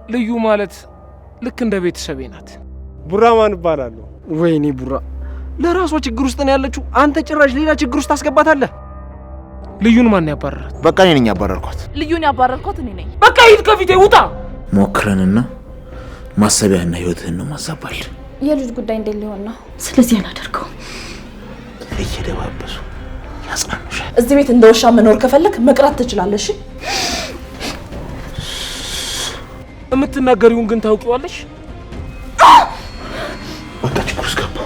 ልዩ ማለት ልክ እንደ ቤተሰቤ ናት። ቡራ ማን እባላለሁ? ወይኔ ቡራ ለራሷ ችግር ውስጥ ነው ያለችው። አንተ ጭራሽ ሌላ ችግር ውስጥ ታስገባታለህ። ልዩን ማን ያባረራት? በቃ እኔ ነኝ ያባረርኳት። ልዩን ያባረርኳት እኔ ነኝ። በቃ ሂድ ከፊቴ ውጣ። ሞክረንና ማሰቢያና ህይወትህን ነው ማዛባል። የልጅ ጉዳይ እንዴት ሊሆን ነው? ስለዚህ አላደርገውም። እየደባበሱ ያጽናኑሻል። እዚህ ቤት እንደ ውሻ መኖር ከፈለክ መቅረት ትችላለሽ። የምትናገሪውን ግን ታውቂዋለሽ? በቃ ችግር ውስጥ ገባ።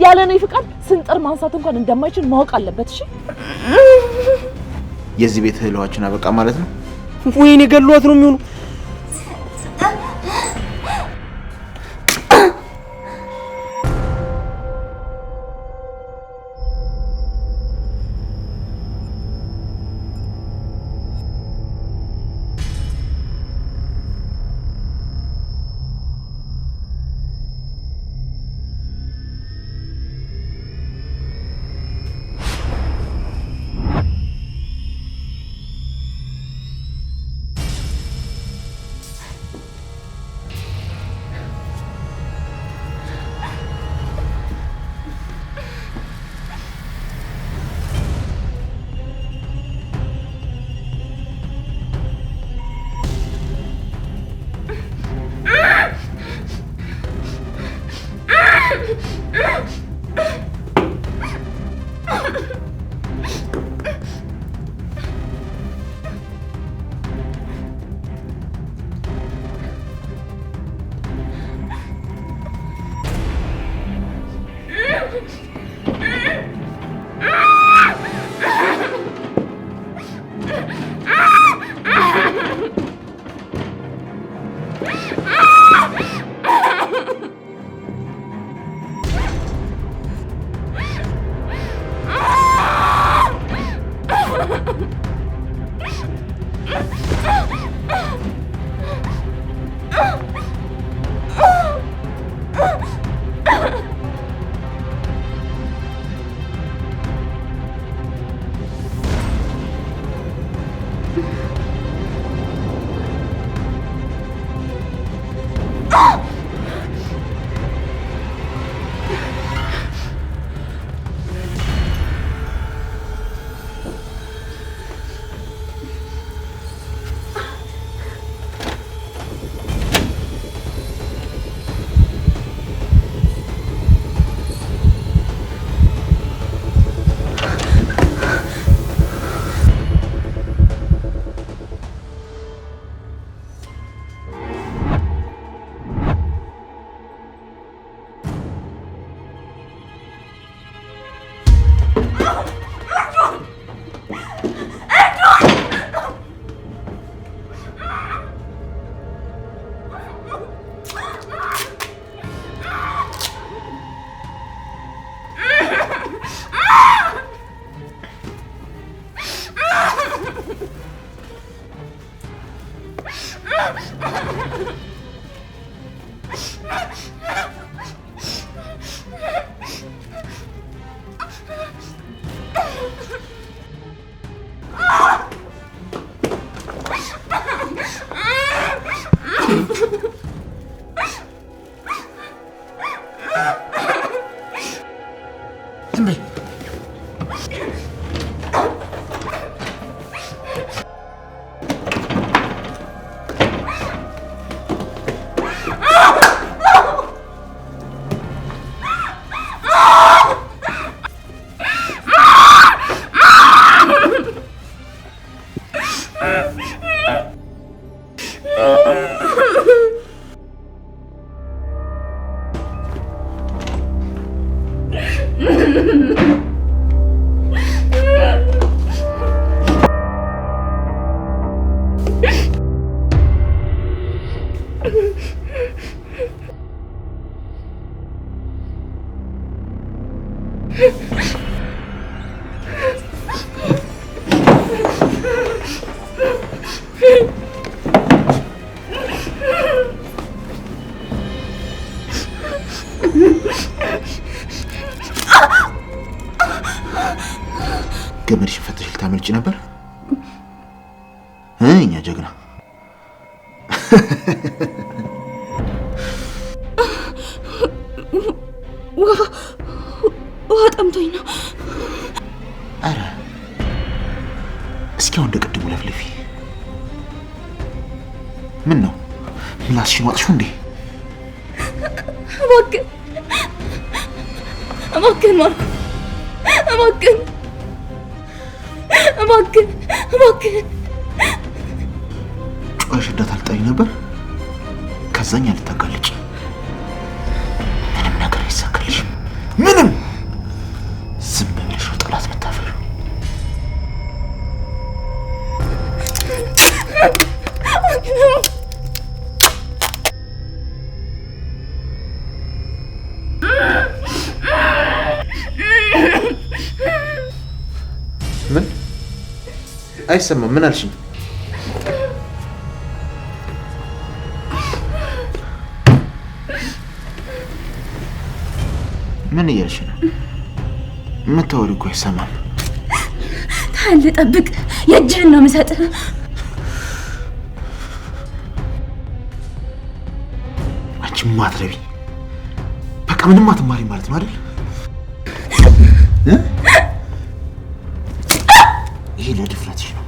ያለ እኔ ፍቃድ ስንጥር ማንሳት እንኳን እንደማይችል ማወቅ አለበት። እሺ የዚህ ቤት ህልዋችን አበቃ ማለት ነው። ወይኔ ገሏት ነው የሚሆነው። ገመድሽን ፈተሽ ልታመልጪ ነበር? እኛ ጀግና ውሃ ጠምቶኝ ነው። አረ እስኪ አሁን እንደቀድሙ ለፍልፊ። ምን ነው ምላስሽን ዋጥሽው እንዴ? እባክህን ማርኮ፣ እባክህን ጮኸሽ እንዳታልጠኝ ነበር። ከዛኛ ልታጋልጭ ምንም ነገር አይሳካልሽም። ምንም ዝም ብለሽ ነው ጠላት መታፈሩ። ምን አይሰማም? ምን አልሽኝ? ምን እያልሽ ነው? የምታወሪው እኮ አይሰማም። ታል ጠብቅ፣ የእጅህን ነው የምሰጥህ። አንቺ ማትረቢ፣ በቃ ምንም አትማሪ ማለት ነው አይደል? ይሄ ለድፍረትሽ ነው።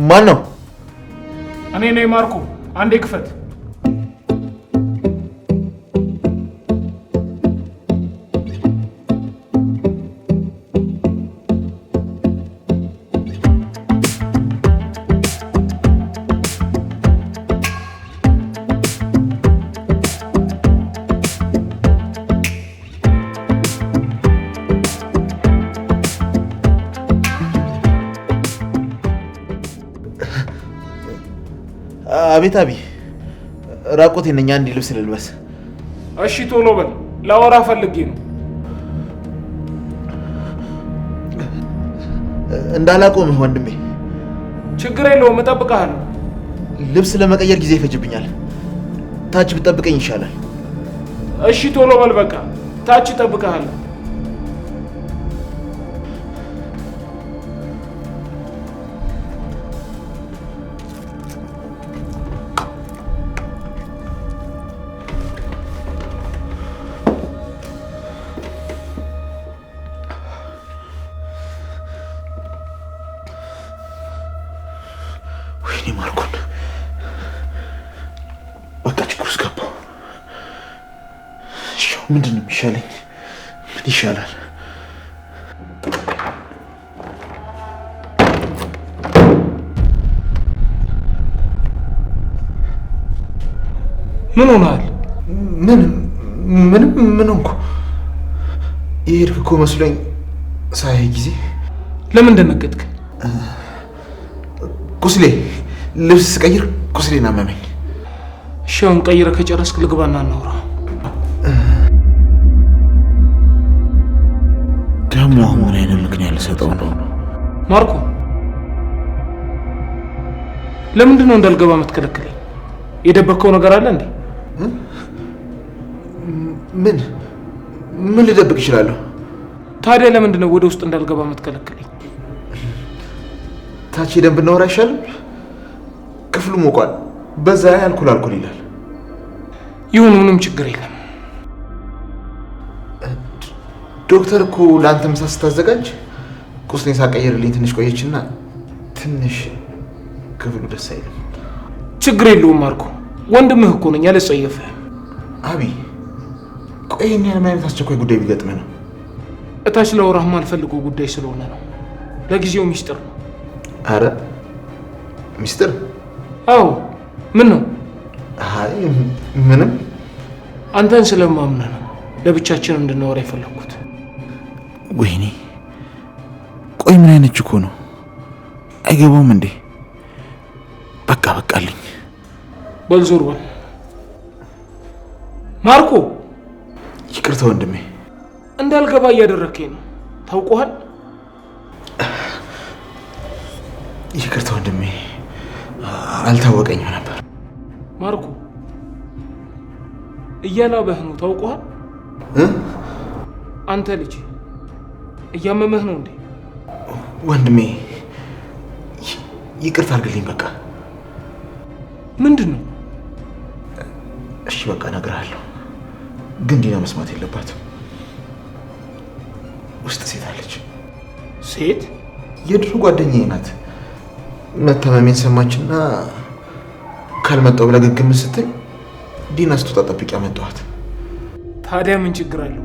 ማን ነው? እኔ ነኝ ማርኮ። አንዴ ክፈት። አቤት አቢ፣ ራቆቴን ነኝ። አንድ ልብስ ልልበስ። እሺ ቶሎ በል፣ ላወራ ፈልጌ ነው። እንዳላቆምህ ወንድሜ። ችግር የለውም፣ እጠብቅሃለሁ። ልብስ ለመቀየር ጊዜ ይፈጅብኛል። ታች ብትጠብቀኝ ይሻላል። እሺ ቶሎ በል፣ በቃ ታች እጠብቅሃለሁ። ወይኔ ማርኮን፣ በቃ ችግር ውስጥ ገባሁ። እሺ ምንድን ነው የሚሻለኝ? ምን ይሻላል? ምን ሆነሃል? ምን ሆንኩ? የሄድክ እኮ መስሎኝ ሳያይ ጊዜ። ለምን ደነገጥክ? ቁስሌ፣ ልብስ ስቀይር ቁስሌን አመመኝ። እሺ አሁን ቀይረህ ከጨረስክ ልግባና እናውራ። ደግሞ አሁን ምን አይነት ምክንያት ልሰጠው ነው? ማርኮ፣ ለምንድን ነው እንዳልገባ የምትከለክለኝ? የደበከው ነገር አለ እንዴ? ምን ልደብቅ እችላለሁ? ታዲያ ለምንድን ነው ወደ ውስጥ እንዳልገባ የምትከለክለኝ? ታች ሄደን ብናወራ አይሻልም? ክፍሉ ሞቋል። በዛ ላይ አልኮል ይላል። ይሁን፣ ምንም ችግር የለም። ዶክተር እኮ ለአንተ ምሳ ስታዘጋጅ ቁስሌን ሳቀይርልኝ ትንሽ ቆየችና ትንሽ ክፍሉ ደስ አይልም። ችግር የለውም ማርኮ፣ ወንድምህ እኮ ነኝ አልጸየፍህም። አቢ ቆይ እኔ ምን አይነት አስቸኳይ ጉዳይ ቢገጥመህ ነው? እታች ለወራህ ማልፈልገው ጉዳይ ስለሆነ ነው። ለጊዜው ሚስጥር ነው። አረ ሚስጥር? አዎ። ምን ነው? አይ ምንም። አንተን ስለማምነህ ነው ለብቻችን እንድናወራ የፈለኩት። ወይኔ ቆይ ምን አይነት እኮ ነው? አይገባውም እንዴ? በቃ በቃልኝ። በል ዞር በል ማርኮ። ይቅርታ ወንድሜ። እንዳልገባ እያደረከኝ ነው ታውቀዋል። ይቅርታ ወንድሜ አልታወቀኝም ነበር። ማርኮ እያላበህ ነው ታውቀዋል። አንተ ልጅ እያመመህ ነው እንዴ? ወንድሜ ይቅርታ አድርግልኝ። በቃ ምንድን ነው? እሺ በቃ እነግርሃለሁ፣ ግን ዲና መስማት የለባትም። ውስጥ ሴት አለች። ሴት? የድሮ ጓደኛዬ ናት። መታመሜን ሰማችና ካልመጣሁ ብላ ግግም ስትል ዲና ስትወጣ ጠብቄ አመጣኋት። ታዲያ ምን ችግር አለው?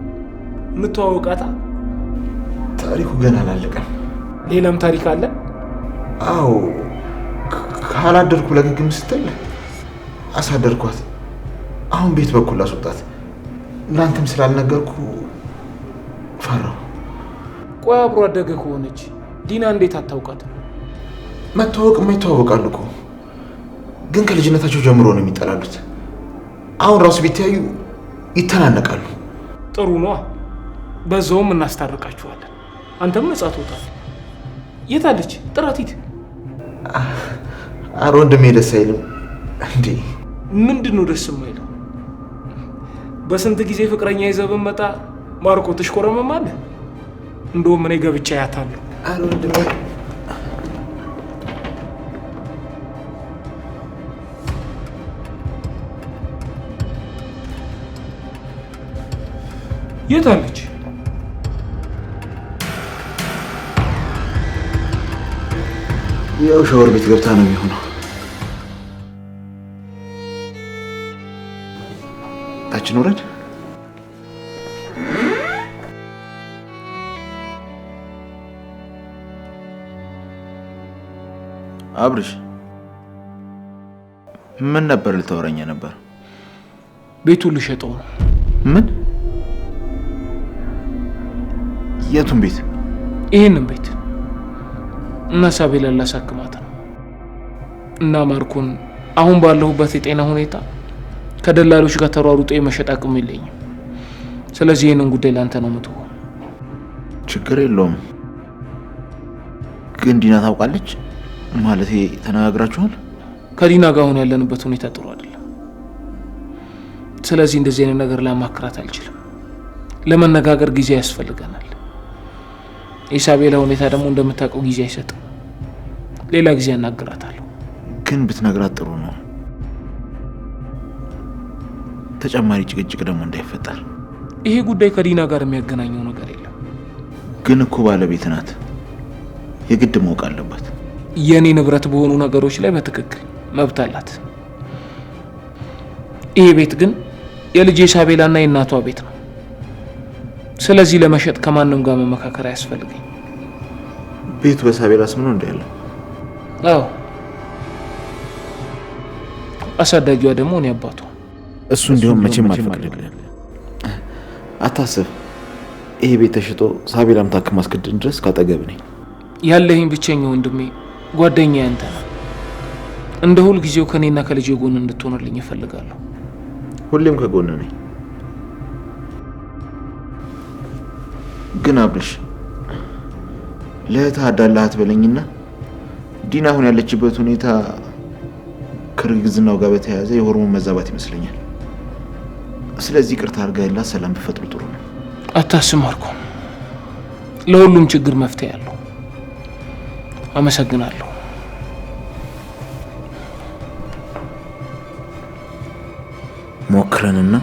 እንተዋወቃታ። ታሪኩ ገና አላለቀም። ሌላም ታሪክ አለ? አዎ፣ ካላደርኩ ብላ ግግም ስትል አሳደርኳት። አሁን ቤት በኩል አስወጣት። እናንተም ስላልነገርኩ ፈራሁ። ቆይ አብሮ አደገ ከሆነች ዲና እንዴት አታውቃትም? መተዋወቅማ ይተዋወቃሉ እኮ፣ ግን ከልጅነታቸው ጀምሮ ነው የሚጠላሉት። አሁን ራሱ ቢተያዩ ይተናነቃሉ። ጥሩ ነዋ። በዛውም እናስታርቃችኋለን። አንተም ነጻ ትወጣለህ። የት አለች? ጥራት ሂድ። ኧረ ወንድሜ ደስ አይልም እንዴ? ምንድን ነው ደስ የማይለው? በስንት ጊዜ ፍቅረኛ ይዘህ ብትመጣ ማርቆ ትሽኮረመማለህ። እንደውም እኔ ገብቻ ያታለሁ። ኧረ ወንድሜ የት አለች? ያው ሻወር ቤት ገብታ ነው የሚሆነው። ታችን ወረድ። አብርሽ ምን ነበር ልታወራኝ ነበር? ቤቱን ልሸጠው ነው። ምን? የቱን ቤት? ይሄንን ቤት እና ሳቤላ ላሳክማት ነው። እና ማርኮን አሁን ባለሁበት የጤና ሁኔታ ከደላሎች ጋር ተሯሩጦ የመሸጥ አቅም የለኝም። ስለዚህ ይሄንን ጉዳይ ላንተ ነው የምትሆነው። ችግር የለውም። ግን ዲና ታውቃለች? ማለቴ ተነጋግራችኋል? ከዲና ጋር አሁን ያለንበት ሁኔታ ጥሩ አይደለም። ስለዚህ እንደዚህ አይነት ነገር ላማክራት አልችልም። ለመነጋገር ጊዜ ያስፈልገናል። ኢሳቤላ ሁኔታ ደግሞ እንደምታውቀው ጊዜ አይሰጥም። ሌላ ጊዜ አናግራታለሁ። ግን ብትነግራት ጥሩ ነው። ተጨማሪ ጭቅጭቅ ደግሞ እንዳይፈጠር። ይሄ ጉዳይ ከዲና ጋር የሚያገናኘው ነገር የለም። ግን እኮ ባለቤት ናት፣ የግድ ማወቅ አለባት። የኔ ንብረት በሆኑ ነገሮች ላይ በትክክል መብት አላት። ይሄ ቤት ግን የልጄ ኢሳቤላና የእናቷ ቤት ነው። ስለዚህ ለመሸጥ ከማንም ጋር መመካከር አያስፈልገኝ። ቤቱ በሳቤላ ስም ነው እንዳለው? አዎ። አሳዳጊዋ ደግሞ እኔ አባቷ። እሱ እንዲሁም መቼም አልፈቅድልህም። አታስብ። ይሄ ቤት ተሽጦ ሳቤላም ታክማ እስክድን ድረስ ካጠገብ ነኝ። ያለህኝ ብቸኛ ወንድሜ ጓደኛዬ አንተ ነህ። እንደ ሁል ጊዜው ከኔና ከልጄ ጎን እንድትሆንልኝ እፈልጋለሁ። ሁሌም ከጎን ነኝ። ግን አብርሽ ለእህትህ አዳላህ አትበለኝና ዲና አሁን ያለችበት ሁኔታ ከእርግዝናው ጋር በተያያዘ የሆርሞን መዛባት ይመስለኛል። ስለዚህ ይቅርታ አድርገህላት ሰላም ብፈጥሩ ጥሩ ነው። አታስብ ማርኮ፣ ለሁሉም ችግር መፍትሄ አለው። አመሰግናለሁ። ሞክረንና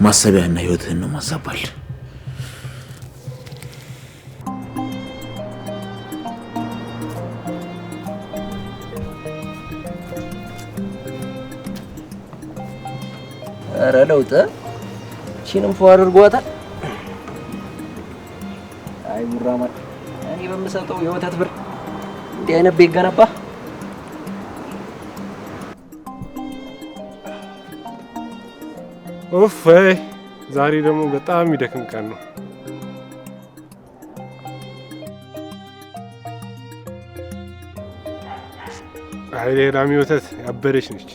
ማሰቢያና ህይወትህን ነው ማዛባል። ኧረ ለውጥ እቺንም ፎ አድርጓታል። አይ ቡራማን እኔ በምሰጠው የወተት ብር እንዲህ አይነት ቤት ገነባ። ኡፍ ዛሬ ደግሞ በጣም የሚደክም ቀን ነው። አይ ላሚ ወተት ያበደች ነች።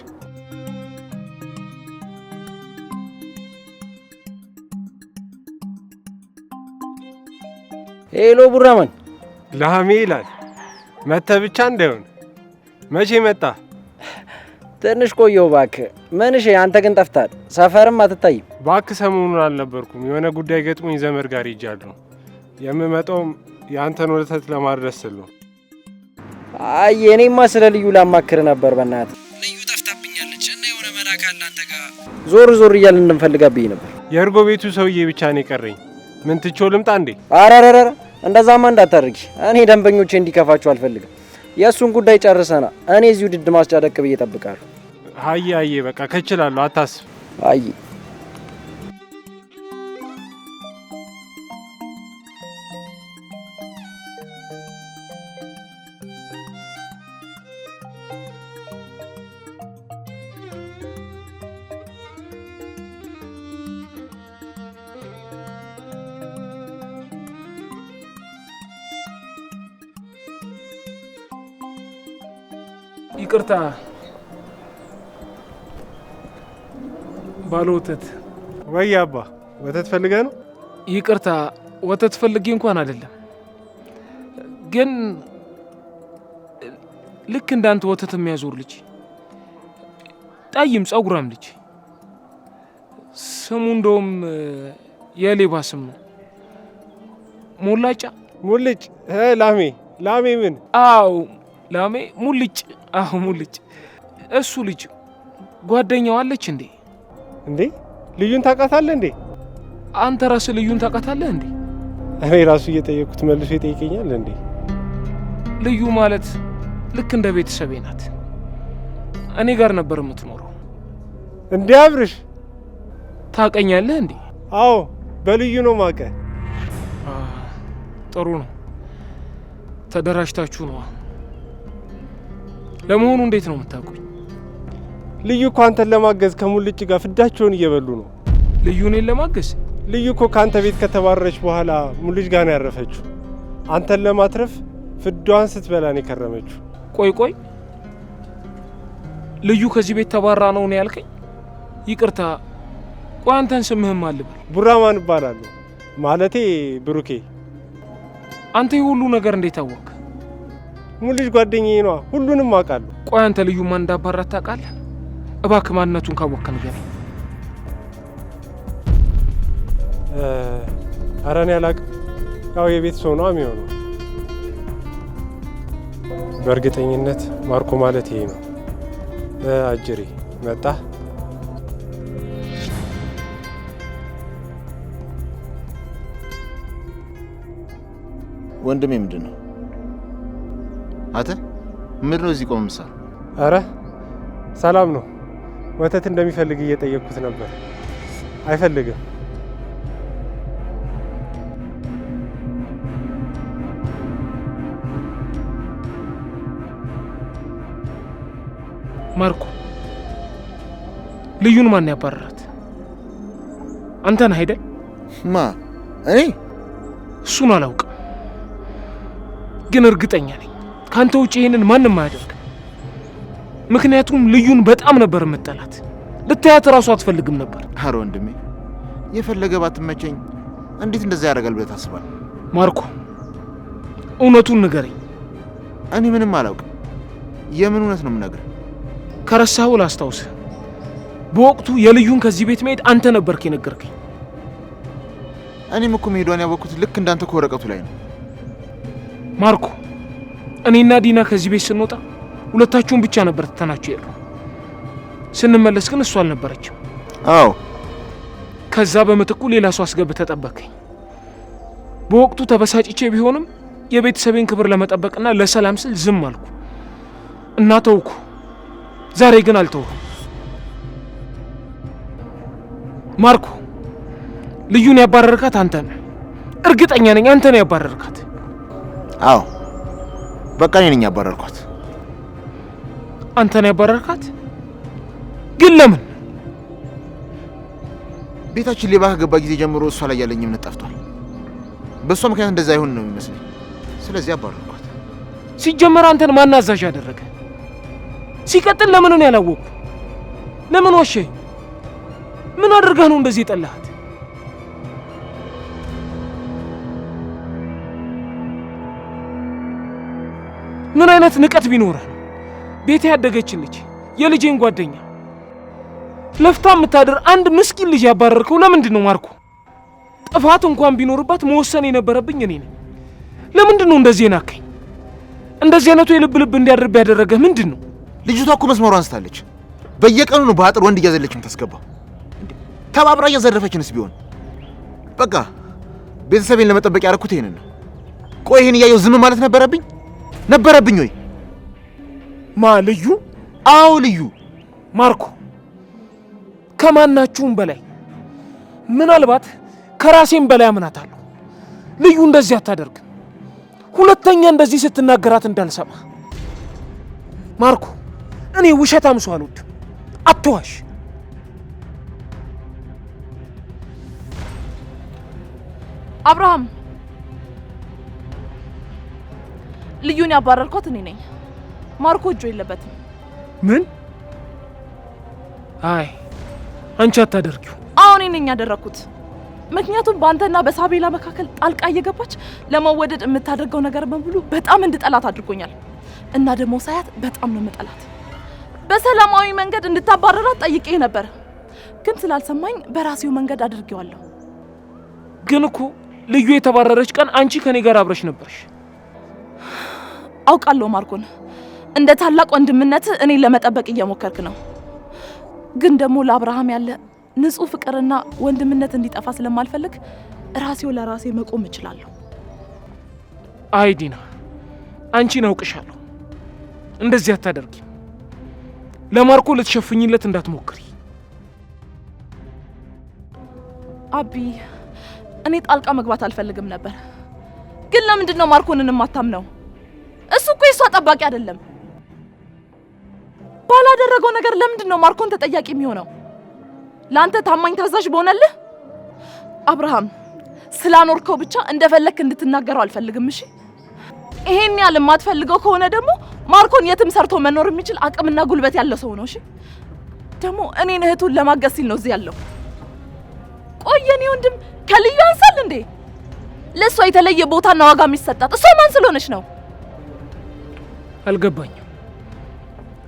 ሄሎ ቡራማን ላሜ ይላል። መተህ ብቻ እንዳይሆን። መቼ መጣ? ትንሽ ቆየው እባክህ። ምንሽ አንተ ግን ጠፍታል፣ ሰፈርም አትታይም። እባክህ ሰሞኑን አልነበርኩም፣ የሆነ ጉዳይ ገጥሞኝ ዘመድ ጋር ሄጃለሁ። የምመጣውም የአንተን ወተት ለማድረስ ስል ነው። አይ እኔማ ስለ ልዩ ላማክር ነበር። በእናትህ ልዩ ጠፍታብኛለች እና የሆነ መላክ አለ አንተ ጋር ዞር ዞር እያልን እንፈልጋብኝ ነበር። የእርጎ ቤቱ ሰውዬ ብቻ ነው የቀረኝ። ምን ትቼው ልምጣ እንዴ? አረረረ እንደዛማ እንዳታደርጊ። እኔ ደንበኞቼ እንዲከፋቸው አልፈልግም። የእሱን ጉዳይ ጨርሰና እኔ እዚሁ ድድ ማስጫደቅ ብዬ እጠብቃለሁ። አየ በቃ ከችላለሁ፣ አታስብ። አይ ይቅርታ ባለ ወተት። ወይ አባ ወተት ፈልገህ ነው? ይቅርታ ወተት ፈልጌ እንኳን አይደለም፣ ግን ልክ እንዳንተ ወተት የሚያዞር ልጅ፣ ጠይም ጸጉራም ልጅ፣ ስሙ እንደውም የሌባ ስም ነው። ሞላጫ ሙልጭ። ላሜ ምን? አው ላሜ ሙልጭ። አዎ ሙልጭ። እሱ ልጅ ጓደኛው አለች እንዴ? እንዴ ልዩን ታውቃታለህ እንዴ? አንተ ራስህ ልዩን ታውቃታለህ እንዴ? እኔ ራሱ እየጠየቅኩት መልሶ ይጠይቀኛል እንዴ? ልዩ ማለት ልክ እንደ ቤተሰቤ ናት። እኔ ጋር ነበር የምትኖረው። እንዴ አብርሽ ታውቀኛለህ እንዴ? አዎ በልዩ ነው ማውቀህ። ጥሩ ነው። ተደራጅታችሁ ነው። ለመሆኑ እንዴት ነው የምታውቁኝ? ልዩ እኮ አንተን ለማገዝ ከሙልጭ ጋር ፍዳቸውን እየበሉ ነው። ልዩ እኔን ለማገዝ? ልዩ እኮ ከአንተ ቤት ከተባረረች በኋላ ሙልጭ ጋር ነው ያረፈችው። አንተን ለማትረፍ ፍዳዋን ስትበላ ነው የከረመችው። ቆይ ልዩ ከዚህ ቤት ተባራ ነው ያልከኝ? ይቅርታ ቆይ አንተን ስምህም አልበል። ቡራማን እባላለሁ። ማለቴ ብሩኬ። አንተ የሁሉ ነገር እንዴት አወቅ? ሙልጭ ጓደኛዬ ነዋ፣ ሁሉንም አውቃለሁ። ቆይ አንተ ልዩ ማን እንዳባራት ታውቃለህ? እባክህ ማንነቱን ካወቅክ ንገረኝ። ኧረ እኔ አላውቅም። ያው የቤት ሰው ነው የሚሆነው። በእርግጠኝነት ማርኮ ማለት ይሄ ነው። አጅሬ መጣ። ወንድሜ ምንድን ነው? አተ ምንድን ነው እዚህ ቆም ምሳል? አረ ሰላም ነው። ወተት እንደሚፈልግ እየጠየቅኩት ነበር። አይፈልግም። ማርኮ ልዩን ማን ያባረራት? አንተ ነህ አይደል? ማ እኔ? እሱን አላውቅም፣ ግን እርግጠኛ ነኝ ካንተ ውጭ ይሄንን ማንም አያደርግ። ምክንያቱም ልዩን በጣም ነበር የምጠላት። ልታያት እራሱ አትፈልግም ነበር። አረ ወንድሜ የፈለገ ባትመቸኝ እንዴት እንደዛ ያደርጋል ብለህ ታስባለህ? ማርኮ እውነቱን ንገረኝ። እኔ ምንም አላውቅም። የምን እውነት ነው የምነግርህ? ከረሳኸው ላስታውስህ። በወቅቱ የልዩን ከዚህ ቤት መሄድ አንተ ነበርክ የነገርከኝ። እኔም እኮ መሄዷን ያወቅኩት ልክ እንዳንተ ከወረቀቱ ላይ ነው። ማርኮ እኔና ዲና ከዚህ ቤት ስንወጣ ሁለታችሁን ብቻ ነበር ትተናችሁ የለው። ስንመለስ ግን እሱ አልነበረችም። አዎ። ከዛ በምትኩ ሌላ ሰው አስገብተህ ጠበቅከኝ። በወቅቱ ተበሳጭቼ ቢሆንም የቤተሰቤን ክብር ለመጠበቅና ለሰላም ስል ዝም አልኩ እና ተውኩ። ዛሬ ግን አልተውኩም። ማርኮ ልዩን ያባረርካት አንተ ነህ። እርግጠኛ ነኝ አንተ ነህ ያባረርካት። አዎ በቃ እኔ ነኝ ያባረርኳት። አንተ ነህ ያባረርካት? ግን ለምን? ቤታችን ሌባ ከገባ ጊዜ ጀምሮ እሷ ላይ ያለኝ እምነት ጠፍቷል። በእሷ ምክንያት እንደዛ ይሆን ነው የሚመስለኝ። ስለዚህ አባረርኳት። ሲጀመር አንተን ማን አዛዥ ያደረገ? ሲቀጥል ለምን ነው ያላወቁ? ለምን ዋሸኝ? ምን አድርገህ ነው እንደዚህ የጠላሃት? ምን አይነት ንቀት ቢኖርህ ነው ቤቴ ያደገች ልጅ የልጄን ጓደኛ ለፍታ የምታድር አንድ ምስኪን ልጅ ያባረርከው? ለምንድን ነው ማርኮ? ጥፋት እንኳን ቢኖርባት መወሰን የነበረብኝ እኔ ነኝ። ለምንድን ነው እንደዚህ ናከኝ? እንደዚህ አይነቱ የልብ ልብ እንዲያደርብ ያደረገህ ምንድን ነው? ልጅቷ እኮ መስመሯን አንስታለች። በየቀኑ ነው በአጥር ወንድ እያዘለችም ታስገባው። ተባብራ እያዘረፈችንስ ቢሆን በቃ ቤተሰቤን ለመጠበቅ ያደረኩት ይሄንን ነው። ቆይ ይሄን እያየው ዝም ማለት ነበረብኝ ወይ? ልዩ? አዎ ልዩ። ማርኮ ከማናችሁም በላይ ምናልባት ከራሴም በላይ አምናታለሁ። ልዩ እንደዚህ አታደርግም። ሁለተኛ እንደዚህ ስትናገራት እንዳልሰማ። ማርኮ እኔ ውሸታም ሰው አልወድም። አትዋሽ። አብርሃም ልዩን ያባረርኳት እኔ ነኝ። ማርኮ እጁ የለበትም። ምን? አይ አንቺ አታደርጊው። አዎ እኔ ነኝ ያደረኩት። ምክንያቱም በአንተና በሳቤላ መካከል ጣልቃ እየገባች ለመወደድ የምታደርገው ነገር በሙሉ በጣም እንድጠላት አድርጎኛል። እና ደግሞ ሳያት በጣም ነው የምጠላት። በሰላማዊ መንገድ እንድታባረራት ጠይቄ ነበር፣ ግን ስላልሰማኝ በራሴው መንገድ አድርጌዋለሁ። ግን እኮ ልዩ የተባረረች ቀን አንቺ ከኔ ጋር አብረሽ ነበርሽ። አውቃለሁ ማርኮን፣ እንደ ታላቅ ወንድምነት እኔን ለመጠበቅ እየሞከርክ ነው። ግን ደግሞ ለአብርሃም ያለ ንጹህ ፍቅርና ወንድምነት እንዲጠፋ ስለማልፈልግ ራሴው ለራሴ መቆም እችላለሁ። አይ ዲና፣ አንቺን አውቅሻለሁ። እንደዚህ አታደርጊ። ለማርኮ ልትሸፍኝለት እንዳትሞክሪ። አቢ፣ እኔ ጣልቃ መግባት አልፈልግም ነበር። ግን ለምንድን ነው ማርኮንን የማታምነው? እሱ እኮ የሷ ጠባቂ አይደለም። ባላደረገው ነገር ለምንድን ነው ማርኮን ተጠያቂ የሚሆነው? ለአንተ ታማኝ ታዛዥ በሆነልህ አብርሃም፣ ስላኖርከው ብቻ እንደፈለክ እንድትናገረው አልፈልግም። እሺ፣ ይሄን ያህል የማትፈልገው ከሆነ ደግሞ ማርኮን የትም ሰርቶ መኖር የሚችል አቅምና ጉልበት ያለው ሰው ነው። እሺ፣ ደግሞ እኔን እህቱን ለማገዝ ሲል ነው እዚህ ያለው። ቆይ የኔ ወንድም ከልዩ አንሳል እንዴ? ለእሷ የተለየ ቦታና ዋጋ የሚሰጣት እሷ ማን ስለሆነች ነው? አልገባኝም።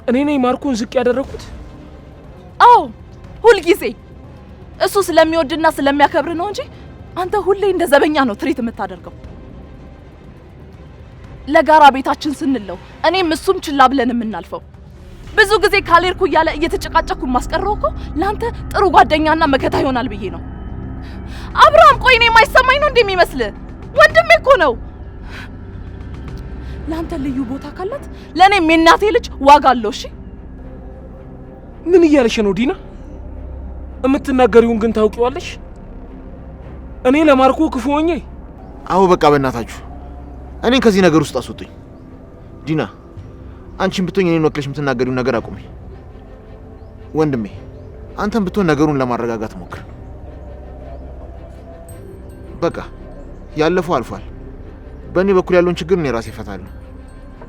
እኔ ነኝ ማርኮን ዝቅ ያደረኩት? አዎ ሁልጊዜ እሱ ስለሚወድና ስለሚያከብር ነው እንጂ አንተ ሁሌ እንደ ዘበኛ ነው ትሪት የምታደርገው። ለጋራ ቤታችን ስንለው እኔም እሱም ችላ ብለን የምናልፈው ብዙ ጊዜ ካልሄድኩ እያለ እየተጨቃጨኩ ማስቀረው እኮ ለአንተ ጥሩ ጓደኛና መከታ ይሆናል ብዬ ነው። አብርሃም፣ ቆይ እኔ የማይሰማኝ ነው እንደሚመስልህ? ወንድሜ እኮ ነው። ለአንተ ልዩ ቦታ ካላት ለእኔም የእናቴ ልጅ ዋጋ አለው። እሺ፣ ምን እያለሽ ነው ዲና? የምትናገሪውን ግን ታውቂዋለሽ? እኔ ለማርኮ ክፉ ሆኜ? አዎ በቃ በእናታችሁ እኔን ከዚህ ነገር ውስጥ አስወጡኝ። ዲና፣ አንቺን ብትሆኝ እኔን ወክለሽ የምትናገሪውን ነገር አቁሚ። ወንድሜ፣ አንተም ብትሆን ነገሩን ለማረጋጋት ሞክር። በቃ ያለፈው አልፏል። በእኔ በኩል ያለውን ችግር እኔ ራሴ እፈታለሁ።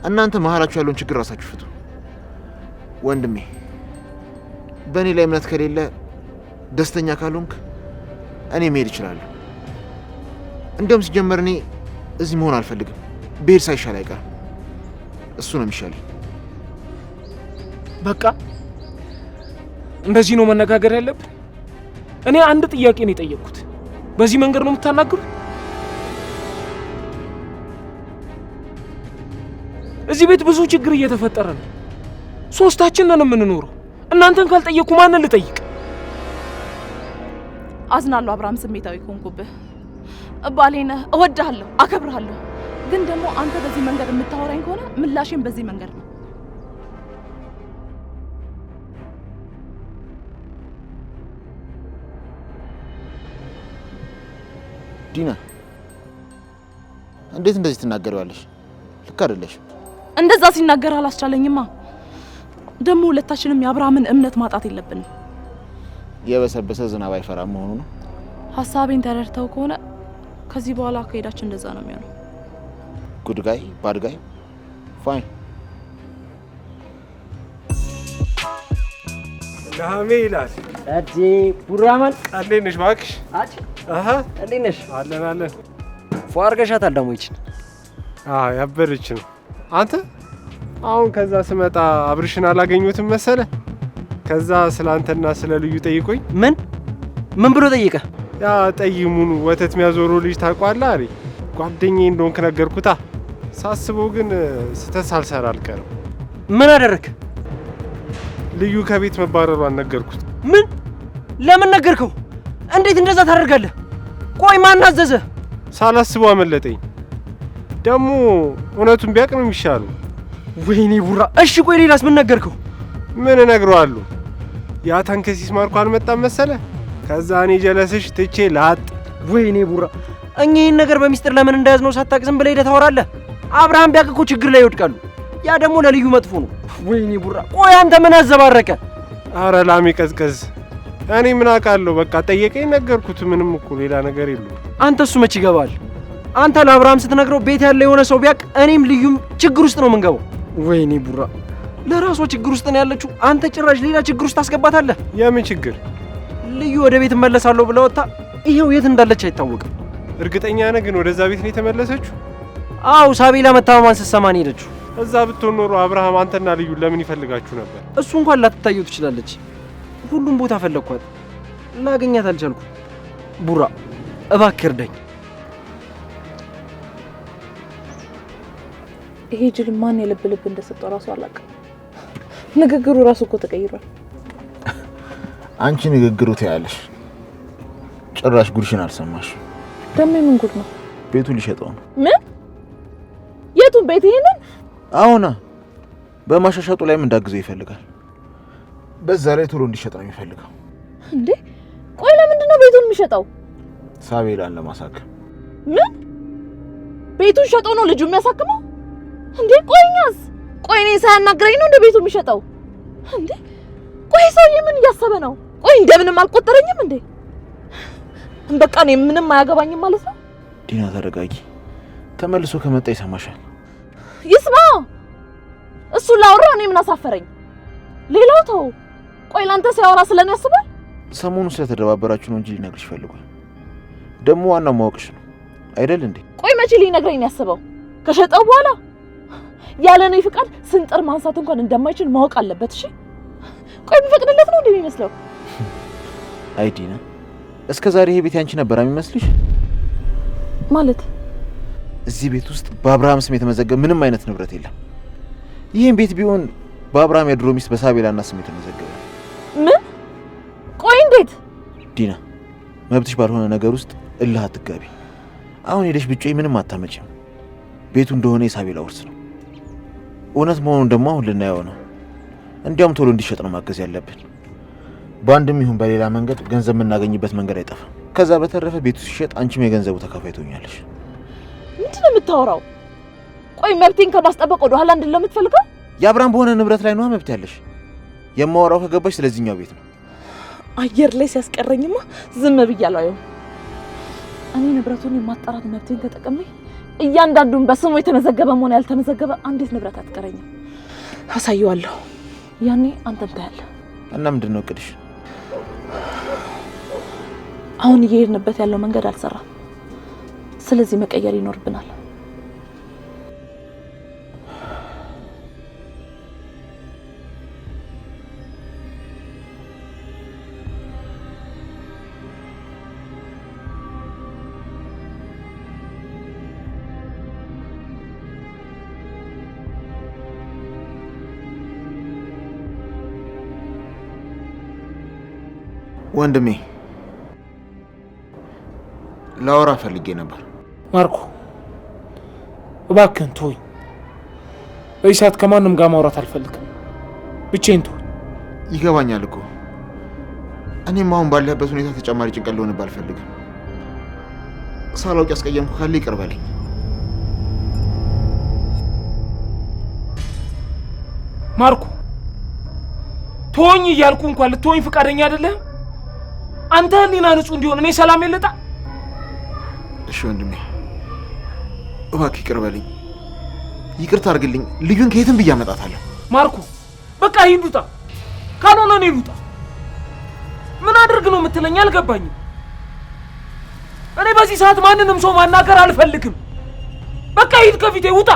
እናንተ መሀላችሁ ያለውን ችግር ራሳችሁ ፍቱ። ወንድሜ፣ በእኔ ላይ እምነት ከሌለ ደስተኛ ካልሆንክ እኔ መሄድ እችላለሁ። እንደውም ሲጀመር እኔ እዚህ መሆን አልፈልግም። ብሄድ ሳይሻል አይቀርም። እሱ ነው የሚሻለኝ። በቃ እንደዚህ ነው መነጋገር ያለብን። እኔ አንድ ጥያቄ ነው የጠየቅኩት። በዚህ መንገድ ነው የምታናግሩት? እዚህ ቤት ብዙ ችግር እየተፈጠረ ነው። ሶስታችን ነን የምንኖረው። እናንተን ካልጠየቅኩ ማንን ልጠይቅ? አዝናለሁ አብርሃም፣ ስሜታዊ ሆንኩብህ። ባሌ ነህ፣ እወድሃለሁ፣ አከብርሃለሁ። ግን ደግሞ አንተ በዚህ መንገድ የምታወራኝ ከሆነ ምላሽም በዚህ መንገድ ነው። ዲና እንዴት እንደዚህ ትናገሪዋለሽ? ልክ አይደለሽ። እንደዛ ሲናገር አላስቻለኝማ። ደግሞ ሁለታችንም የአብርሃምን እምነት ማጣት የለብንም። የበሰበሰ ዝናብ አይፈራም መሆኑ ነው። ሀሳቤን ተረድተው ከሆነ ከዚህ በኋላ አካሄዳችን እንደዛ ነው የሚሆነው። ጉድ ጋይ ባድ ጋይ ፋይን። ናሜ ይላል አዲ ቡራማን እንዴት ነሽ? እባክሽ አጭ እንዴት ነሽ? አለን ፏርገሻታል ደግሞ ይችን ያበረች ነው። አንተ አሁን ከዛ ስመጣ አብርሽን አላገኙትም መሰለ። ከዛ ስላንተና ስለ ልዩ ጠይቆኝ። ምን ብሎ ጠየቀ? ያ ጠይሙን ወተት የሚያዞሩ ልጅ ታውቋለህ አለኝ። ጓደኛዬ እንደሆንክ ነገርኩታ። ሳስበው ግን ስተት ሳልሰራ አልቀርም። ምን አደረክ? ልዩ ከቤት መባረሯን ነገርኩት። ምን? ለምን ነገርከው? እንዴት እንደዛ ታደርጋለህ? ቆይ ማን አዘዘ? ሳላስበው አመለጠኝ። ደግሞ እውነቱን ቢያውቅ ነው የሚሻለው። ወይኔ ቡራ። እሺ ቆይ ሌላስ ምን ነገርከው? ምን እነግረዋለሁ? ያ ተንከሲስ ማርኮ አልመጣም መሰለ። ከዛ እኔ ጀለስሽ ትቼ ላጥ። ወይኔ ቡራ። እኚህን ነገር በሚስጥር ለምን እንደያዝነው ሳታውቅ ዝም ብለህ ሄደህ ታወራለህ? አብርሃም ቢያውቅ እኮ ችግር ላይ ይወድቃሉ። ያ ደግሞ ለልዩ መጥፎ ነው። ወይኔ ቡራ። ቆይ አንተ ምን አዘባረቀ? አረ ላሜ ቀዝቀዝ። እኔ ምን አውቃለሁ? በቃ ጠየቀኝ፣ ነገርኩት። ምንም እኮ ሌላ ነገር የለውም። አንተ እሱ መች ይገባል? አንተ ለአብርሃም ስትነግረው ቤት ያለ የሆነ ሰው ቢያውቅ እኔም ልዩም ችግር ውስጥ ነው የምንገባው። ወይኔ ቡራ። ለራሷ ችግር ውስጥ ነው ያለችው። አንተ ጭራሽ ሌላ ችግር ውስጥ ታስገባታለህ። የምን ችግር? ልዩ ወደ ቤት እመለሳለሁ ብላ ወጣ። ይሄው የት እንዳለች አይታወቅም። እርግጠኛ ነህ ግን ወደዛ ቤት ነው የተመለሰችው? አው ሳቢላ መታመሟን ስትሰማ ነው ሄደችው። እዛ ብትሆን ኖሮ አብርሃም አንተና ልዩ ለምን ይፈልጋችሁ ነበር? እሱ እንኳን ላትታየው ትችላለች። ሁሉም ቦታ ፈለግኳት፣ ላገኛት አልቻልኩም። ቡራ እባክህ እርዳኝ። ይሄ ጅል ማን የልብ ልብ እንደሰጠው ራሱ አላውቅም። ንግግሩ ራሱ እኮ ተቀይሯል። አንቺ ንግግሩ ታያለሽ፣ ጭራሽ ጉድሽን አልሰማሽ። ደሜ ምን ጉድ ነው? ቤቱን ሊሸጠው ነው። ምን? የቱን ቤት? ይሄንን? አሁና በማሻሻጡ ላይም እንዳግዘው ይፈልጋል። በዛ ላይ ቶሎ እንዲሸጥ ነው የሚፈልገው። እንዴ ቆይ ለምንድን ነው ቤቱን የሚሸጠው? ሳቤላን ለማሳከም። ምን? ቤቱን ሸጦ ነው ልጁ የሚያሳክመው? እንዴ ቆይኛስ? ቆይ እኔ ሳያናግረኝ ነው እንደ ቤቱ የሚሸጠው? እንዴ ቆይ ሰውዬ ምን እያሰበ ነው? ቆይ እንደምንም አልቆጠረኝም እንዴ? በቃ እኔ ምንም አያገባኝም ማለት ነው። ዲና ተረጋጊ። ተመልሶ ከመጣ ይሰማሻል። ይስማ። እሱ ላውራው እኔ ምን አሳፈረኝ? ሌላው ተው። ቆይ ላንተ ሲያወራ ስለኔ ያስባል? ሰሞኑ ስለተደባበራችሁ ነው እንጂ ሊነግርሽ ፈልጓል። ደግሞ ዋናው ማወቅሽ ነው አይደል እንዴ? ቆይ መቼ ሊነግረኝ ነው ያስበው? ከሸጠው በኋላ ያለ እኔ ፍቃድ ስንጥር ማንሳት እንኳን እንደማይችል ማወቅ አለበት። እሺ ቆይ ቢፈቅድለት ነው እንደሚመስለው? አይ ዲና፣ እስከ ዛሬ ይሄ ቤት ያንቺ ነበር የሚመስልሽ? ማለት እዚህ ቤት ውስጥ በአብርሃም ስም የተመዘገበ ምንም አይነት ንብረት የለም። ይሄን ቤት ቢሆን በአብርሃም የድሮ ሚስት በሳቤላና ስም የተመዘገበ። ምን? ቆይ እንዴት? ዲና፣ መብትሽ ባልሆነ ነገር ውስጥ እልህ አትጋቢ። አሁን ሄደሽ ብጮይ ምንም አታመጪም። ቤቱ እንደሆነ የሳቤላ ውርስ ነው። እውነት መሆኑን ደግሞ አሁን ልናየው ነው። እንዲያውም ቶሎ እንዲሸጥ ነው ማገዝ ያለብን። በአንድም ይሁን በሌላ መንገድ ገንዘብ የምናገኝበት መንገድ አይጠፋም። ከዛ በተረፈ ቤቱ ሲሸጥ አንቺም የገንዘቡ ተካፋይ ትሆኛለሽ። ምንድን ነው የምታወራው? ቆይ መብቴን ከማስጠበቅ ወደ ኋላ እንድል የምትፈልገው? የአብርሃም በሆነ ንብረት ላይ ነው መብት ያለሽ። የማወራው ከገባሽ ስለዚህኛው ቤት ነው። አየር ላይ ሲያስቀረኝማ ዝም ብያለሁ። እኔ ንብረቱን የማጣራት መብቴን ተጠቅሜ እያንዳንዱን በስሙ የተመዘገበ ሆነ ያልተመዘገበ አንዲት ንብረት አትቀረኝም። አሳየዋለሁ። ያኔ አንተም ታያለህ። እና ምንድን ነው እቅድሽ? አሁን እየሄድንበት ያለው መንገድ አልሰራም። ስለዚህ መቀየር ይኖርብናል። ወንድሜ ላወራ ፈልጌ ነበር። ማርኮ እባክህን ተወኝ። በዚህ ሰዓት ከማንም ጋር ማውራት አልፈልግም። ብቻዬን ተወኝ። ይገባኛል እኮ እኔም አሁን ባለህበት ሁኔታ ተጨማሪ ጭንቀት ልሆንብህ አልፈልግም። ሳላውቅ ያስቀየምኩ ካለ ይቅር በለኝ። ማርኮ ተወኝ እያልኩ እንኳን ልትወኝ ፍቃደኛ አይደለም። አንተ ህሊና ንጹህ እንዲሆን እኔ ሰላም የለጣ። እሺ ወንድሜ እባክህ ይቅር በለኝ፣ ይቅርታ አድርግልኝ። ልዩን ከየትም ብዬ አመጣታለሁ። ማርኮ በቃ ሂድ ውጣ፣ ካልሆነ እኔ ልውጣ። ምን አድርግ ነው የምትለኝ? አልገባኝም። እኔ በዚህ ሰዓት ማንንም ሰው ማናገር አልፈልግም። በቃ ሂድ ከፊቴ ውጣ።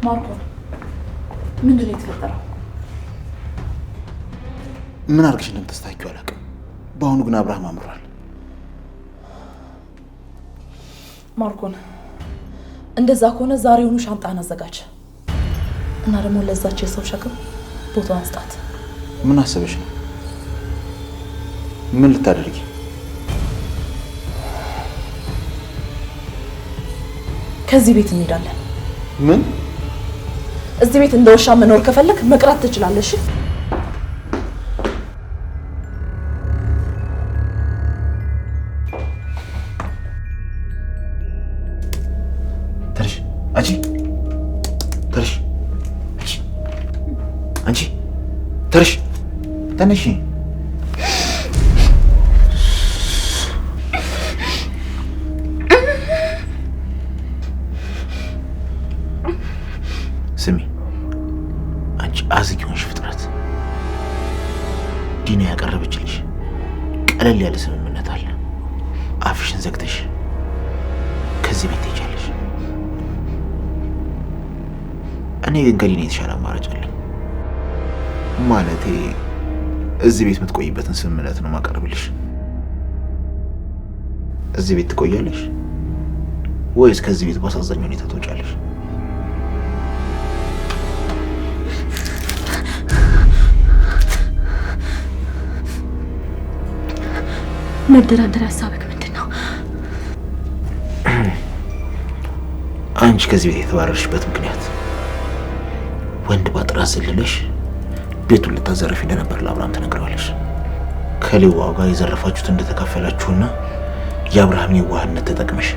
ማርኮ ምንድን ነው የተፈጠረው? ምን አድርግሽ እንደምታስታኪው አላውቅም። በአሁኑ ግን አብርሃም አምሯል። ማርኮን እንደዛ ከሆነ ዛሬውኑ ሻንጣን አዘጋጅ እና ደግሞ ለዛች የሰው ሸክም ቦታዋን ስጣት። ምን አሰበሽ ነው? ምን ልታደርጊ? ከዚህ ቤት እንሄዳለን። ምን? እዚህ ቤት እንደ ውሻ መኖር ከፈለክ መቅረት ትችላለሽ። ተርሽ አንቺ ተርሽ አንቺ ተርሽ ተነሺ። ስሚ አንቺ አዝግ ሆንሽ ፍጥረት። ዲና ያቀረበችልሽ ቀለል ያለ ስምምነት አለ። አፍሽን ዘግተሽ ከዚህ ቤት ትሄጃለሽ። እኔ ግን ከዲና የተሻለ አማራጭ አለኝ። ማለቴ እዚህ ቤት የምትቆይበትን ስምምነት ነው ማቀርብልሽ። እዚህ ቤት ትቆያለሽ ወይስ ከዚህ ቤት በአሳዛኝ ሁኔታ ትወጫለሽ? መደራደሪያ ሀሳብክ ምንድን ነው? አንቺ ከዚህ ቤት የተባረርሽበት ምክንያት ወንድ ባጥራ ዘለለሽ ቤቱን ልታዘርፊ እንደነበር ለአብርሃም ተነግረዋለሽ። ከሌዋው ጋር የዘረፋችሁት እንደተካፈላችሁና የአብርሃምን የዋህነት ተጠቅመሽ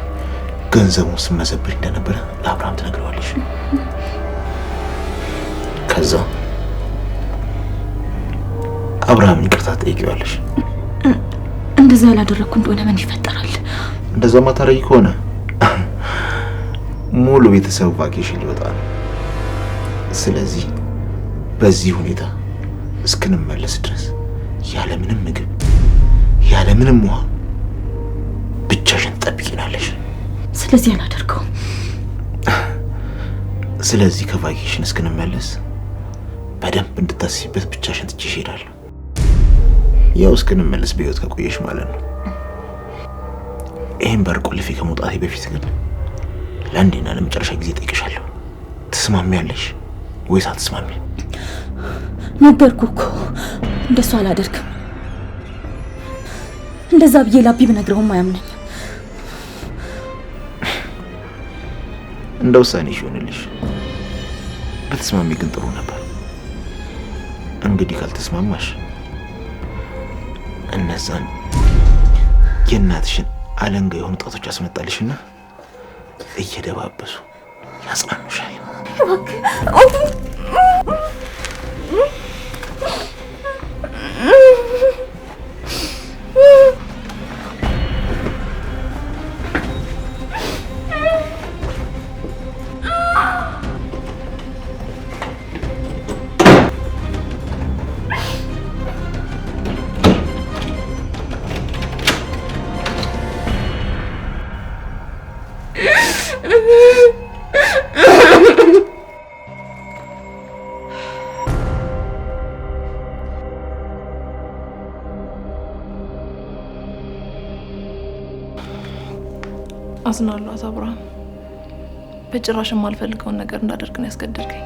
ገንዘቡን ስመዘብር እንደነበረ ለአብርሃም ተነግረዋለሽ። ከዛ አብርሃምን ይቅርታ ጠይቂዋለሽ። እንደዛ ያላደረኩ እንደሆነ ምን ይፈጠራል? እንደዛ ማታረጊ ከሆነ ሙሉ ቤተሰብ ቫኬሽን ሊወጣ ነው። ስለዚህ በዚህ ሁኔታ እስክንመለስ ድረስ ያለምንም ምግብ ያለምንም ውሃ ብቻሽን ትጠብቂናለሽ። ስለዚህ አላደርገውም። ስለዚህ ከቫኬሽን እስክንመለስ በደንብ እንድታስቢበት ብቻሽን ትቼሽ እሄዳለሁ። ያው እስክንመለስ በህይወት ከቆየሽ ማለት ነው። ይሄን በር ቆልፌ ከመውጣቴ በፊት ግን ለአንዴና ለመጨረሻ ጊዜ ጠይቅሻለሁ። ትስማሚያለሽ ወይስ አትስማሚ? ነገርኩ እኮ እንደሱ አላደርግም። እንደዛ ብዬ ላቢ ብነግረውም አያምነኝም። እንደ ውሳኔሽ ይሆንልሽ። ብትስማሚ ግን ጥሩ ነበር። እንግዲህ ካልተስማማሽ እነዛን የእናትሽን አለንጋ የሆኑ ጣቶች ያስመጣልሽና እየደባበሱ ያጽናኑሻል። አዝናለሁ አቶ አብርሃም። በጭራሽ የማልፈልገውን ነገር እንዳደርግ ነው ያስገደድከኝ።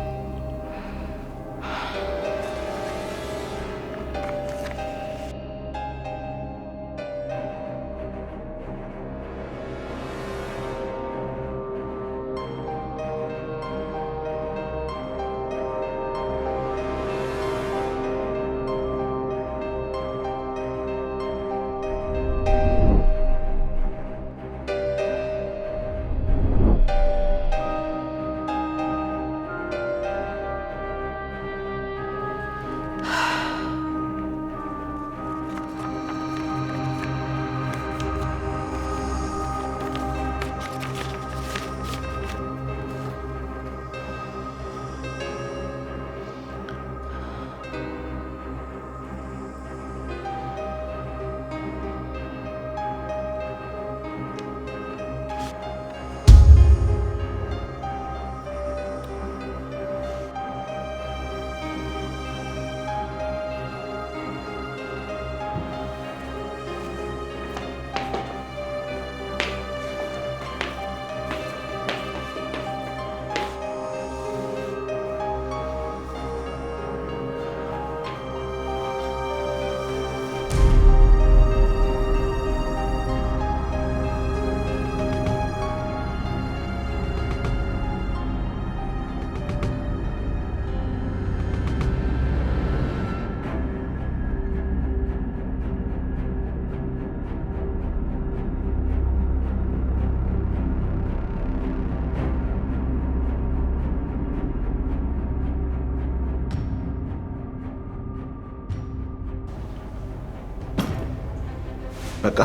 በቃ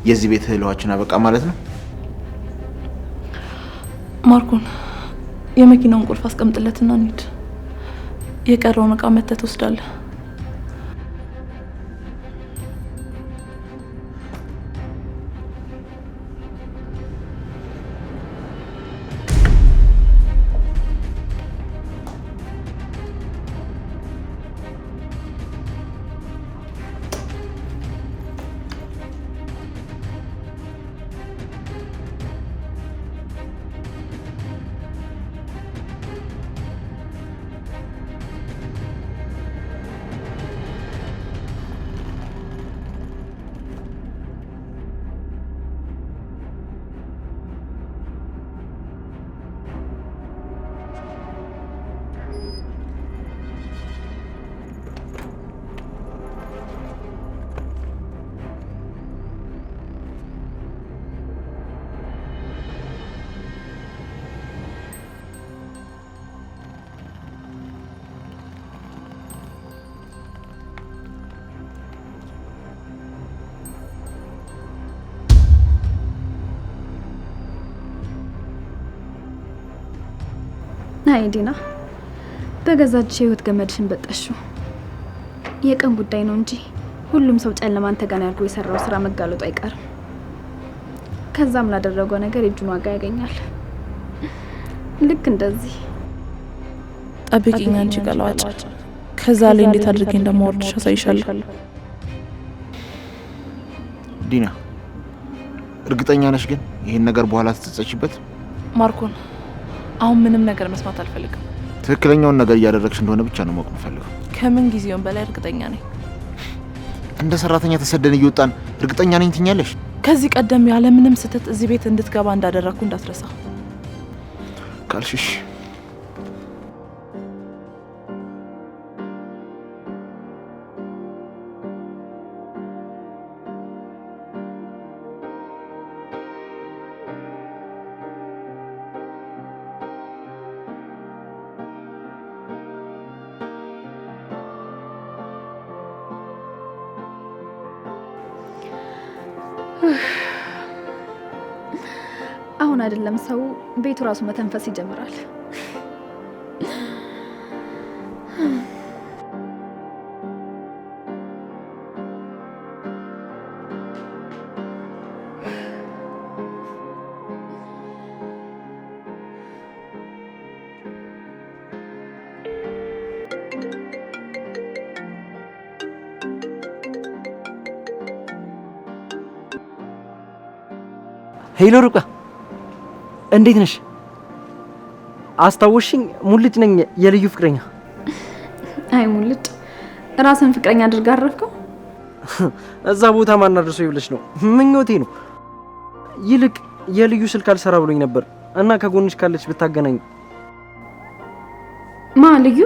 የዚህ ቤት ህልዋችን አበቃ ማለት ነው። ማርኮን የመኪናውን ቁልፍ አስቀምጥለትና እንሂድ። የቀረውን እቃ መተህ ትወስዳለህ። አይ ዲና በገዛች ህይወት ገመድሽን በጠሽው። የቀን ጉዳይ ነው እንጂ ሁሉም ሰው ጨለማን ተገና ያርጎ የሰራው ስራ መጋለጡ አይቀርም። ከዛም ላደረገው ነገር የእጁን ዋጋ ያገኛል። ልክ እንደዚህ ጠብቂኝ አንቺ ቀላዋጭ። ከዛ ላይ እንዴት አድርጌ እንደማወርድሽ አሳይሻለሁ። ዲና እርግጠኛ ነሽ ግን ይሄን ነገር በኋላ ትጸጸችበት? ማርኮን አሁን ምንም ነገር መስማት አልፈልግም። ትክክለኛውን ነገር እያደረግሽ እንደሆነ ብቻ ነው ማወቅ የምፈልገው። ከምን ጊዜውም በላይ እርግጠኛ ነኝ። እንደ ሰራተኛ ተሰደን እየወጣን እርግጠኛ ነኝ ትኛለሽ? ከዚህ ቀደም ያለ ምንም ስህተት እዚህ ቤት እንድትገባ እንዳደረኩ እንዳትረሳ ካልሽሽ። አሁን አይደለም ሰው ቤቱ ራሱ መተንፈስ ይጀምራል። ሄሎ ሩቃ እንዴት ነሽ? አስታወሽኝ? ሙልጭ ነኝ የልዩ ፍቅረኛ። አይ ሙልጭ ራስን ፍቅረኛ አድርጋ አረፍከው? እዛ ቦታ ማን አድርሶ ይብለሽ ነው ምኞቴ ነው። ይልቅ የልዩ ስልክ አልሰራ ብሎኝ ነበር እና ከጎንሽ ካለች ብታገናኝ። ማ ልዩ?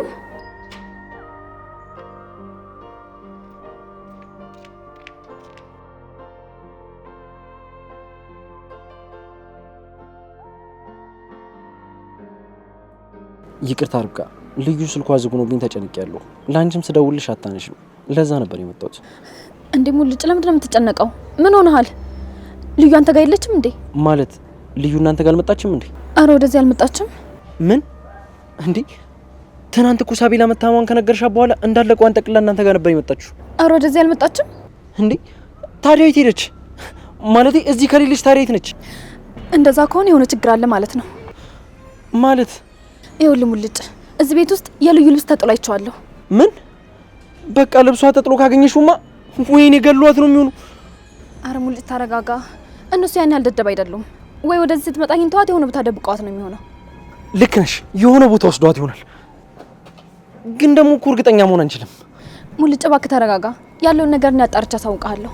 ይቅርታ ርብቃ፣ ልዩ ስልኳ ዝግ ሆኖብኝ ተጨንቄያለሁ። ላንቺም ስደውልሽ አታነሺም። ለዛ ነበር የመጣሁት። እንዴ ሙልጭ ለምንድን ነው የምትጨነቀው? ምን ሆነሃል? ልዩ አንተ ጋር የለችም እንዴ? ማለት ልዩ እናንተ ጋር አልመጣችም እንዴ? አረ ወደዚህ አልመጣችም። ምን እንዴ? ትናንት እኮ ሳቢላ መታማን ከነገርሻት በኋላ እንዳለቀው አንጠቅላ እናንተ ጋር ነበር የመጣችው። አረ ወደዚህ አልመጣችም እንዴ? ታዲያ የት ሄደች? ማለቴ እዚህ ከሌለች ታዲያ የት ነች? እንደዛ ከሆነ የሆነ ችግር አለ ማለት ነው። ማለት ይኸውልህ ሙልጭ እዚህ ቤት ውስጥ የልዩ ልብስ ተጥሎ አይቼዋለሁ። ምን? በቃ ልብሷ ተጥሎ ካገኘሽውማ ወይኔ ገሏት ነው የሚሆነው። አረ ሙልጭ ተረጋጋ። እነሱ ያን ያህል ደደብ አይደሉም። ወይ ወደዚህ ስትመጣ አግኝተዋት የሆነ ቦታ ደብቀዋት ነው የሚሆነው። ልክ ነሽ፣ የሆነ ቦታ ወስዷት ይሆናል። ግን ደግሞ እኮ እርግጠኛ መሆን አንችልም። ሙልጭ እባክህ ተረጋጋ። ያለውን ነገር እኔ አጣርቼ አሳውቅሃለሁ።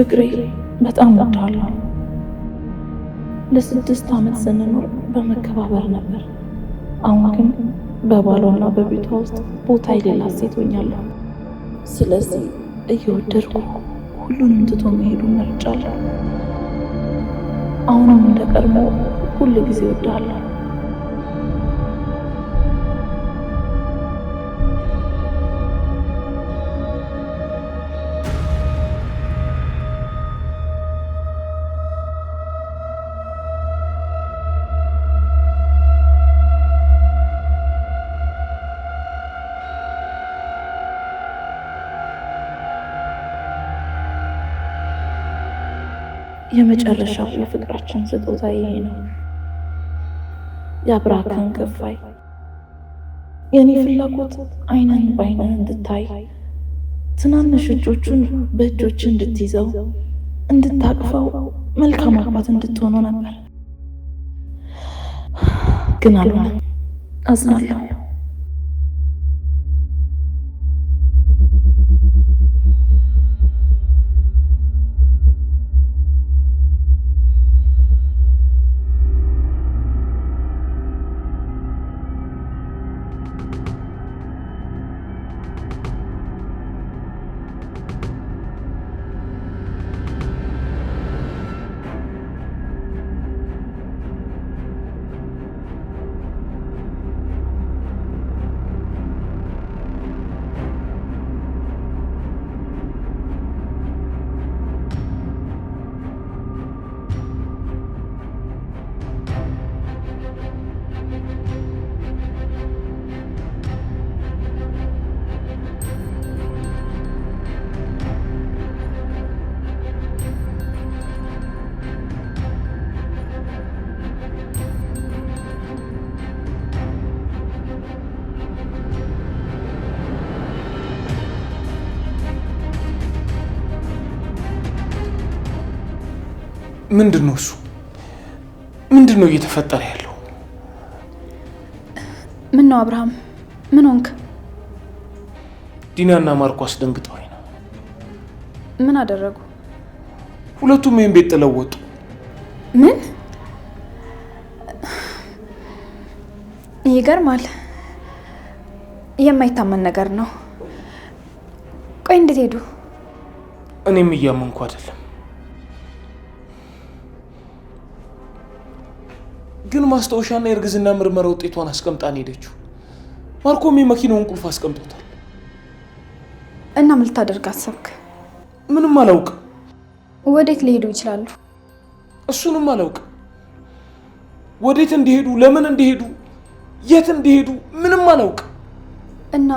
ፍቅሬ በጣም ወዳለሁ። ለ6 ዓመት ስንኖር በመከባበር ነበር። አሁን ግን በባሏና በቤቷ ውስጥ ቦታ የሌላት ሴት ሆኛለሁ። ስለዚህ እየወደድኩ ሁሉንም ትቶ መሄዱ መርጫለሁ። አሁንም እንደቀድሞ ሁሉ ጊዜ እወድሃለሁ። የመጨረሻው የፍቅራችን ስጦታ ይሄ ነው። የአብራክን ክፋይ የኔ ፍላጎት አይነን ባይነን እንድታይ፣ ትናንሽ እጆቹን በእጆች እንድትይዘው፣ እንድታቅፈው፣ መልካም አባት እንድትሆነው ነበር። ግን አልሆነም። አዝናለሁ። ምንድነው እሱ? ምንድነው እየተፈጠረ ያለው? ምን ነው አብርሃም? ምን ሆንክ? ዲናና ማርኮ አስደንግጠውኝ ነው። ምን አደረጉ? ሁለቱም ይሄን ቤት ጥለው ወጡ። ምን? ይገርማል። የማይታመን ነገር ነው። ቆይ እንዴት ሄዱ? እኔም እያመንኩ አይደለም። ግን ማስታወሻና የእርግዝና ምርመራ ውጤቷን አስቀምጣን ሄደችው። ማርኮም የመኪናውን ቁልፍ አስቀምጦታል። እና ምን ልታደርግ አሰብክ? ምንም አላውቅም። ወዴት ሊሄዱ ይችላሉ? እሱንም አላውቅም። ወዴት እንደሄዱ፣ ለምን እንደሄዱ፣ የት እንደሄዱ ምንም አላውቅም። እና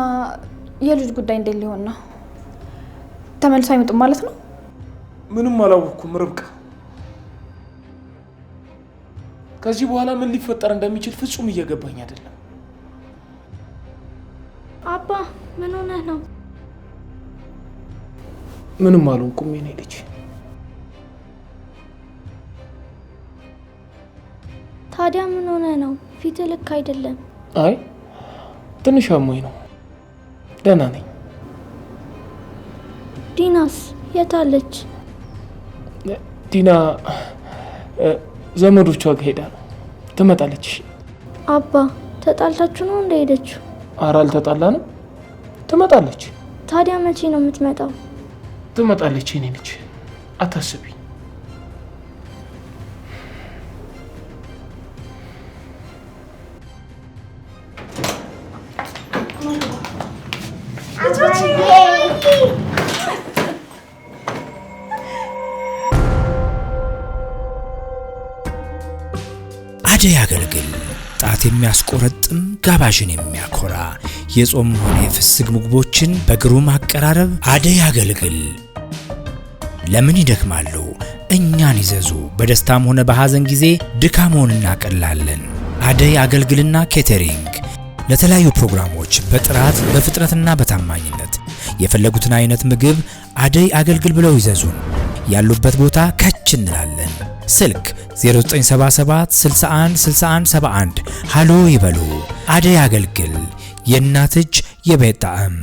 የልጅ ጉዳይ እንዴት ሊሆን ነው? ተመልሶ አይመጡም ማለት ነው? ምንም አላወቅኩም ርብቃ። ከዚህ በኋላ ምን ሊፈጠር እንደሚችል ፍጹም እየገባኝ አይደለም። አባ ምን ሆነህ ነው? ምንም አልሆንኩም የኔ ልጅ። ታዲያ ምን ሆነህ ነው? ፊትህ ልክ አይደለም። አይ ትንሽ አሞኝ ነው። ደህና ነኝ። ዲናስ የት አለች? ዲና ዘመዶቿ ጋር ሄዳ ነው። ትመጣለች። አባ ተጣልታችሁ ነው እንደሄደችው? ኧረ አልተጣላንም። ትመጣለች። ታዲያ መቼ ነው የምትመጣው? ትመጣለች የኔ ልጅ፣ አታስቢ። አደይ አገልግል ጣት የሚያስቆረጥም ጋባዥን የሚያኮራ የጾም ሆነ የፍስግ ምግቦችን በግሩም አቀራረብ አደይ አገልግል። ለምን ይደክማሉ? እኛን ይዘዙ። በደስታም ሆነ በሐዘን ጊዜ ድካሞን እናቀላለን። አደይ አገልግልና ኬተሪንግ ለተለያዩ ፕሮግራሞች በጥራት በፍጥነትና በታማኝነት የፈለጉትን አይነት ምግብ አደይ አገልግል ብለው ይዘዙን። ያሉበት ቦታ ከች እንላለን። ስልክ 0977 61 61 71 ሃሎ ይበሉ። አደይ አገልግል፣ የእናት እጅ የቤት ጣዕም።